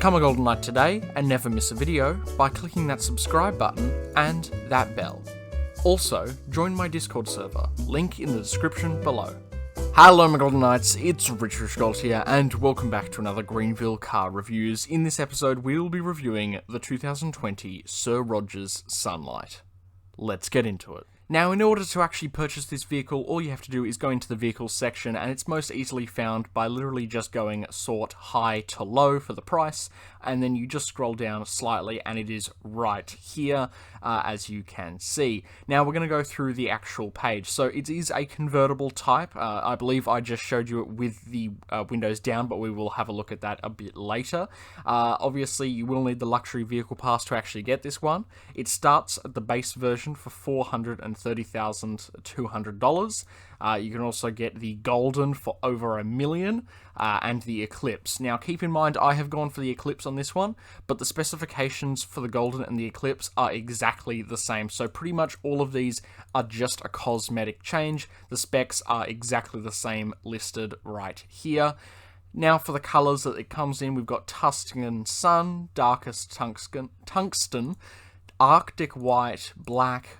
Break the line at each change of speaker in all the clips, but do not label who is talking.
Become a Golden Knight today and never miss a video by clicking that subscribe button and that bell. Also, join my Discord server, link in the description below. Hello my Golden Knights, it's richyrichgold here, and welcome back to another Greenville Car Reviews. In this episode, we will be reviewing the 2020 SirRodgers Sunglight. Let's get into it. Now, in order to actually purchase this vehicle, all you have to do is go into the vehicles section, and it's most easily found by literally just going sort high to low for the price, and then you just scroll down slightly, and it is right here, as you can see. Now, we're going to go through the actual page. So, it is a convertible type. I believe I just showed you it with the windows down, but we will have a look at that a bit later. Obviously, you will need the luxury vehicle pass to actually get this one. It starts at the base version for $430,200. You can also get the Golden for over $1 million, and the Eclipse. Now, keep in mind, I have gone for the Eclipse on this one, but the specifications for the Golden and the Eclipse are exactly the same. So pretty much all of these are just a cosmetic change. The specs are exactly the same listed right here. Now, for the colours that it comes in, we've got Tuscan Sun, Darkest Tungsten, Arctic White, Black,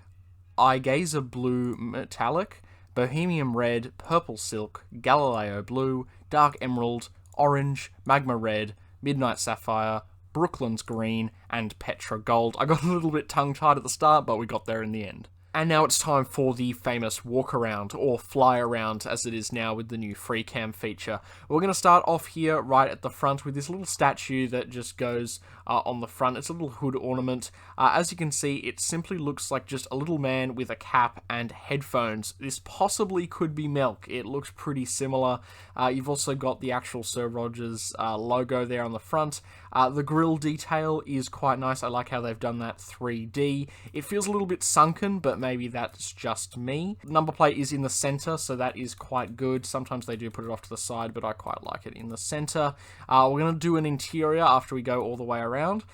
Igaza Blue Metallic, Bohemian Red, Purple Silk, Galileo Blue, Dark Emerald, Orange, Magma Red, Midnight Sapphire, Brooklands Green, and Petra Gold. I got a little bit tongue-tied at the start, but we got there in the end. And now it's time for the famous Walkaround, or Fly Around, as it is now with the new free cam feature. We're going to start off here right at the front with this little statue that just goes on the front. It's a little hood ornament. As you can see, it simply looks like just a little man with a cap and headphones. This possibly could be Milk. It looks pretty similar. You've also got the actual SirRodgers logo there on the front. The grille detail is quite nice. I like how they've done that 3D. It feels a little bit sunken, but maybe that's just me. The number plate is in the center, so that is quite good. Sometimes they do put it off to the side, but I quite like it in the center. We're going to do an interior after we go all the way around.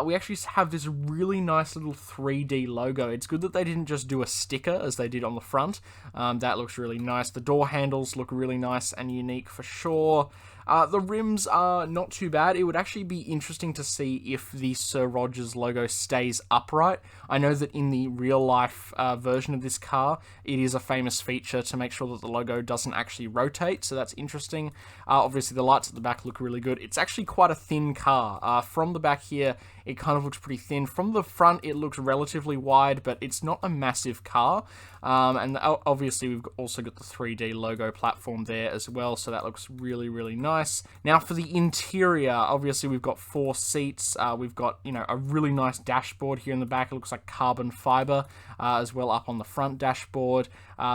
We actually have this really nice little 3D logo. It's good that they didn't just do a sticker as they did on the front. That looks really nice. The door handles look really nice and unique for sure. The rims are not too bad. It would actually be interesting to see if the SirRodgers logo stays upright. I know that in the real-life version of this car, it is a famous feature to make sure that the logo doesn't actually rotate, so that's interesting. Obviously, the lights at the back look really good. It's actually quite a thin car. From the back here, it kind of looks pretty thin. From the front, it looks relatively wide, but it's not a massive car. And obviously, we've also got the 3D logo platform there as well, so that looks really, really nice. Now, for the interior, obviously, we've got 4 seats. We've got, a really nice dashboard here in the back. It looks like carbon fiber as well up on the front dashboard.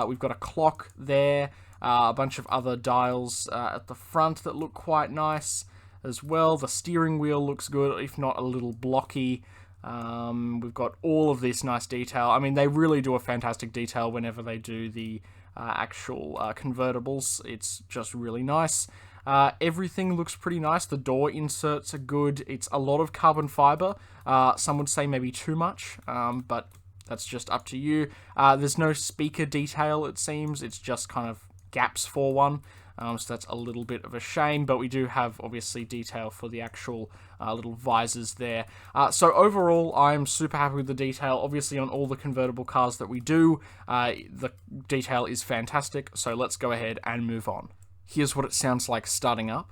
We've got a clock there, a bunch of other dials at the front that look quite nice as well. The steering wheel looks good, if not a little blocky. We've got all of this nice detail. I mean, they really do a fantastic detail whenever they do the actual convertibles. It's just really nice. Everything looks pretty nice. The door inserts are good. It's a lot of carbon fiber. Some would say maybe too much, but that's just up to you. There's no speaker detail, it seems. It's just kind of gaps for one. So that's a little bit of a shame, but we do have, obviously, detail for the actual little visors there. So overall, I'm super happy with the detail. Obviously, on all the convertible cars that we do, the detail is fantastic, so let's go ahead and move on. Here's what it sounds like starting up.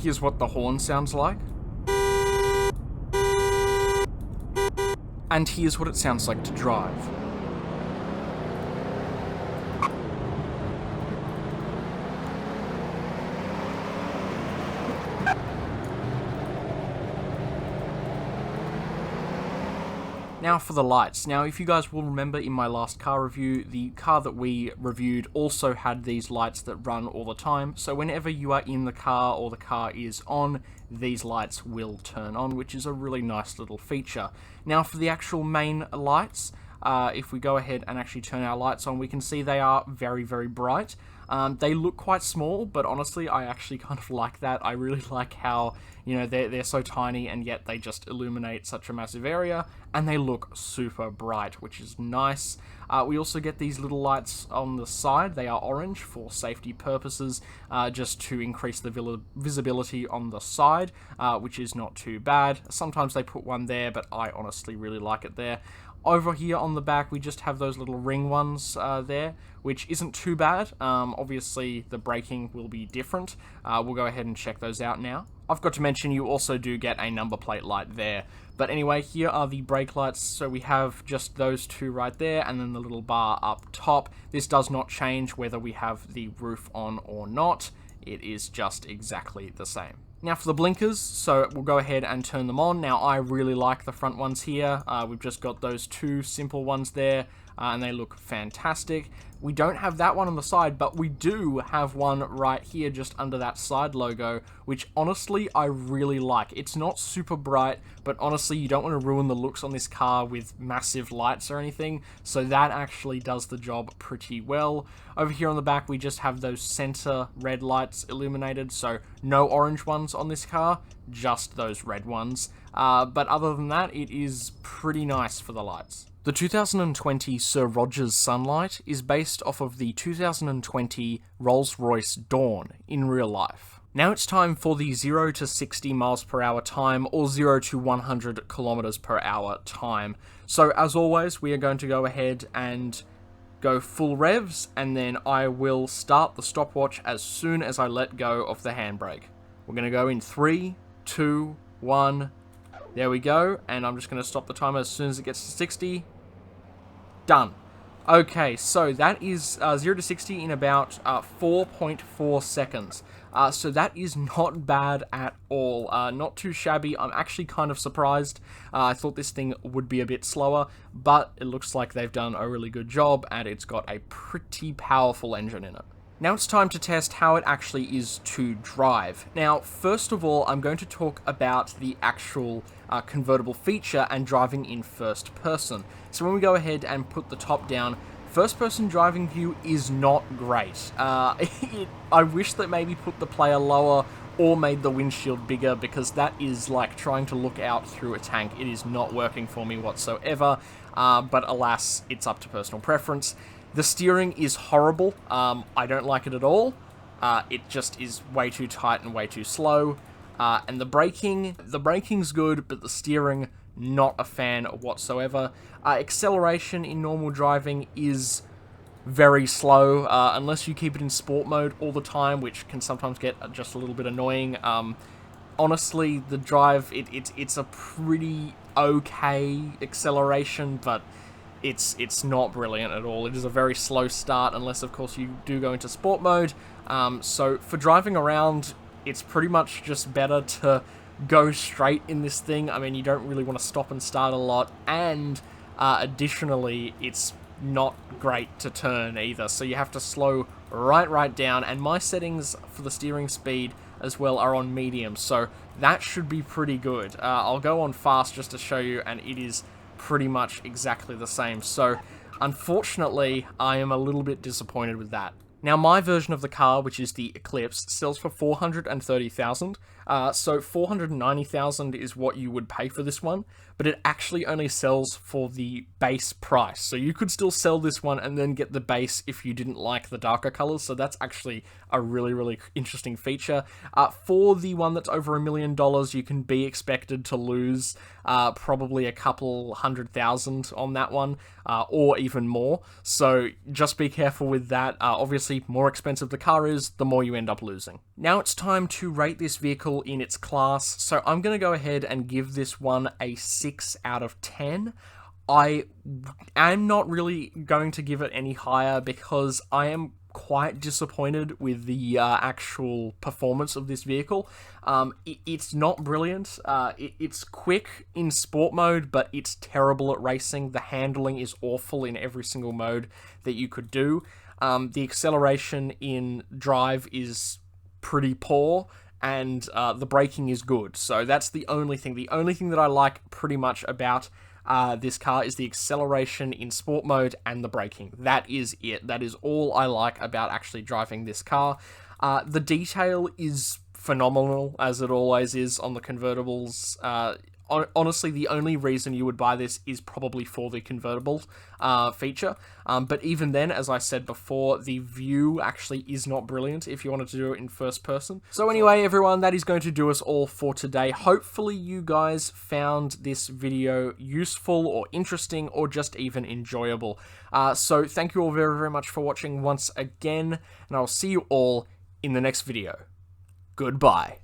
Here's what the horn sounds like. And here's what it sounds like to drive. Now for the lights. Now, if you guys will remember in my last car review, the car that we reviewed also had these lights that run all the time. So whenever you are in the car or the car is on, these lights will turn on, which is a really nice little feature. Now for the actual main lights, if we go ahead and actually turn our lights on, we can see they are very, very bright. They look quite small, but honestly, I actually kind of like that. I really like how, you know, they're so tiny and yet they just illuminate such a massive area, and they look super bright, which is nice. We also get these little lights on the side. They are orange for safety purposes, just to increase the visibility on the side, which is not too bad. Sometimes they put one there, but I honestly really like it there. Over here on the back, we just have those little ring ones there, which isn't too bad. Obviously, the braking will be different. We'll go ahead and check those out now. I've got to mention you also do get a number plate light there. But anyway, here are the brake lights. So we have just those two right there, and then the little bar up top. This does not change whether we have the roof on or not. It is just exactly the same. Now for the blinkers, so we'll go ahead and turn them on. Now I really like the front ones here. We've just got those two simple ones there, and they look fantastic. We don't have that one on the side, but we do have one right here just under that side logo, which honestly I really like. It's not super bright, but honestly you don't want to ruin the looks on this car with massive lights or anything, so that actually does the job pretty well. Over here on the back we just have those center red lights illuminated, so no orange ones on this car, just those red ones. But other than that, it is pretty nice for the lights. The 2020 SirRodgers Sunglight is based off of the 2020 RollsRoyce Dawn in real life. Now it's time for the 0 to 60 miles per hour time, or 0 to 100 kilometers per hour time. So as always, we are going to go ahead and go full revs, and then I will start the stopwatch as soon as I let go of the handbrake. We're going to go in 3, 2, 1... There we go, and I'm just going to stop the timer as soon as it gets to 60. Done. Okay, so that is 0 to 60 in about 4.4 seconds. So that is not bad at all. Not too shabby. I'm actually kind of surprised. I thought this thing would be a bit slower, but it looks like they've done a really good job, and it's got a pretty powerful engine in it. Now it's time to test how it actually is to drive. Now, first of all, I'm going to talk about the actual convertible feature and driving in first person. So when we go ahead and put the top down, first person driving view is not great. I wish that maybe put the player lower or made the windshield bigger, because that is like trying to look out through a tank. It is not working for me whatsoever, but alas, it's up to personal preference. The steering is horrible. I don't like it at all. It just is way too tight and way too slow. And the braking's good, but the steering, not a fan whatsoever. Acceleration in normal driving is very slow, unless you keep it in sport mode all the time, which can sometimes get just a little bit annoying. Honestly, the drive, it's a pretty okay acceleration, but it's not brilliant at all. It is a very slow start, unless of course you do go into sport mode. So for driving around, it's pretty much just better to go straight in this thing. I mean, you don't really want to stop and start a lot, and additionally, it's not great to turn either, so you have to slow right down, and my settings for the steering speed as well are on medium, so that should be pretty good. I'll go on fast just to show you, and it is pretty much exactly the same. So unfortunately, I am a little bit disappointed with that. Now, my version of the car, which is the Eclipse, sells for $430,000. So $490,000 is what you would pay for this one, but it actually only sells for the base price. So you could still sell this one and then get the base if you didn't like the darker colors. So that's actually a really interesting feature. For the one that's over $1 million, you can be expected to lose probably a couple $100,000 on that one, or even more. So just be careful with that. Obviously, more expensive the car is, the more you end up losing. Now it's time to rate this vehicle in its class. So I'm going to go ahead and give this one a 6 out of 10. I am not really going to give it any higher because I am quite disappointed with the actual performance of this vehicle. It's not brilliant. It's quick in sport mode, but it's terrible at racing. The handling is awful in every single mode that you could do. The acceleration in drive is pretty poor, and the braking is good. So that's the only thing. The only thing that I like pretty much about this car is the acceleration in sport mode and the braking. That is it. That is all I like about actually driving this car. The detail is phenomenal, as it always is on the convertibles. Honestly, the only reason you would buy this is probably for the convertible feature. But even then, as I said before, the view actually is not brilliant if you wanted to do it in first person. So anyway, everyone, that is going to do us all for today. Hopefully you guys found this video useful or interesting or just even enjoyable. So thank you all very, very much for watching once again, and I'll see you all in the next video. Goodbye.